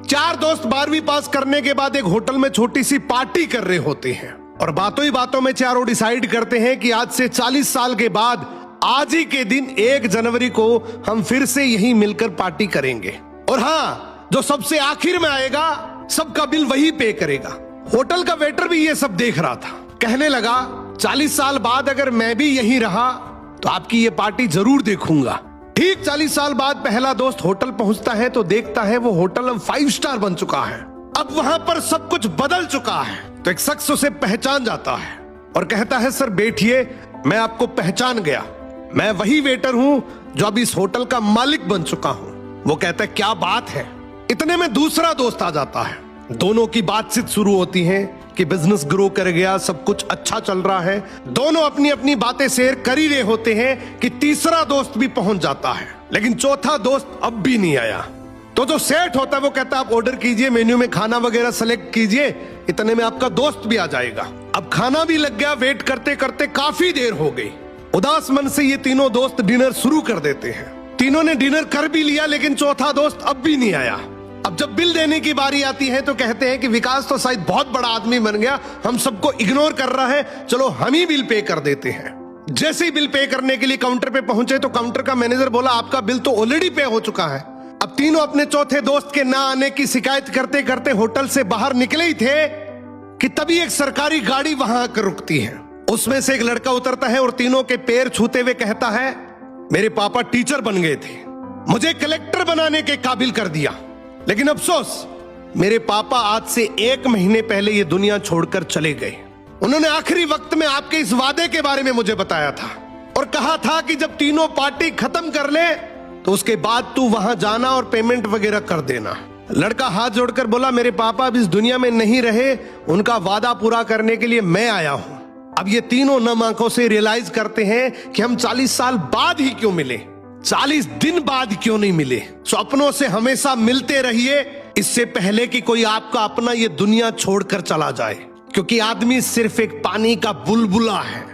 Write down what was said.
4 दोस्त 12वीं पास करने के बाद एक होटल में छोटी सी पार्टी कर रहे होते हैं और बातों ही बातों में चारों डिसाइड करते हैं कि आज से 40 साल के बाद आज ही के दिन 1 जनवरी को हम फिर से यहीं मिलकर पार्टी करेंगे। और हाँ, जो सबसे आखिर में आएगा सबका बिल वही पे करेगा। होटल का वेटर भी ये सब देख रहा था। कहने लगा 40 साल बाद अगर मैं भी यहीं रहा तो आपकी ये पार्टी जरूर देखूंगा। ठीक 40 साल बाद पहला दोस्त होटल पहुंचता है तो देखता है वो होटल अब 5 स्टार बन चुका है। अब वहां पर सब कुछ बदल चुका है। तो एक शख्स उसे पहचान जाता है और कहता है सर बैठिए, मैं आपको पहचान गया, मैं वही वेटर हूं जो अब इस होटल का मालिक बन चुका हूं। वो कहता है क्या बात है। इतने में दूसरा दोस्त आ जाता है। दोनों की बातचीत शुरू होती है कि बिजनेस ग्रो कर गया, सब कुछ अच्छा चल रहा है। दोनों अपनी अपनी बातें शेयर कर ही रहे होते हैं कि तीसरा दोस्त भी पहुंच जाता है, लेकिन चौथा दोस्त अब भी नहीं आया। तो जो सेठ होता है वो कहता है आप ऑर्डर कीजिए, मेन्यू में खाना वगैरह सेलेक्ट कीजिए, इतने में आपका दोस्त भी आ जाएगा। अब खाना भी लग गया। वेट करते करते काफी देर हो गई। उदास मन से ये तीनों दोस्त डिनर शुरू कर देते हैं। तीनों ने डिनर कर भी लिया, लेकिन चौथा दोस्त अब भी नहीं आया। अब जब बिल देने की बारी आती है तो कहते हैं कि विकास तो शायद बहुत बड़ा आदमी बन गया, हम सबको इग्नोर कर रहा है, चलो हम ही बिल पे कर देते हैं। जैसे ही बिल पे करने के लिए काउंटर पे पहुंचे तो काउंटर का मैनेजर बोला आपका बिल तो ऑलरेडी पे हो चुका है। अब तीनों अपने चौथे दोस्त के ना आने की शिकायत करते करते होटल से बाहर निकले ही थे कि तभी एक सरकारी गाड़ी वहां आकर रुकती है। उसमें से एक लड़का उतरता है और तीनों के पैर छूते हुए कहता है मेरे पापा टीचर बन गए थे, मुझे कलेक्टर बनाने के काबिल कर दिया, लेकिन अफसोस मेरे पापा आज से 1 महीने पहले ये दुनिया छोड़कर चले गए। उन्होंने आखिरी वक्त में आपके इस वादे के बारे में मुझे बताया था और कहा था कि जब तीनों पार्टी खत्म कर ले तो उसके बाद तू वहां जाना और पेमेंट वगैरह कर देना। लड़का हाथ जोड़कर बोला मेरे पापा अब इस दुनिया में नहीं रहे, उनका वादा पूरा करने के लिए मैं आया हूं। अब ये तीनों नम आंखों से रियलाइज करते हैं कि हम 40 साल बाद ही क्यों मिले, 40 दिन बाद क्यों नहीं मिले। स्वप्नों से हमेशा मिलते रहिए, इससे पहले कि कोई आपका अपना ये दुनिया छोड़कर चला जाए, क्योंकि आदमी सिर्फ एक पानी का बुलबुला है।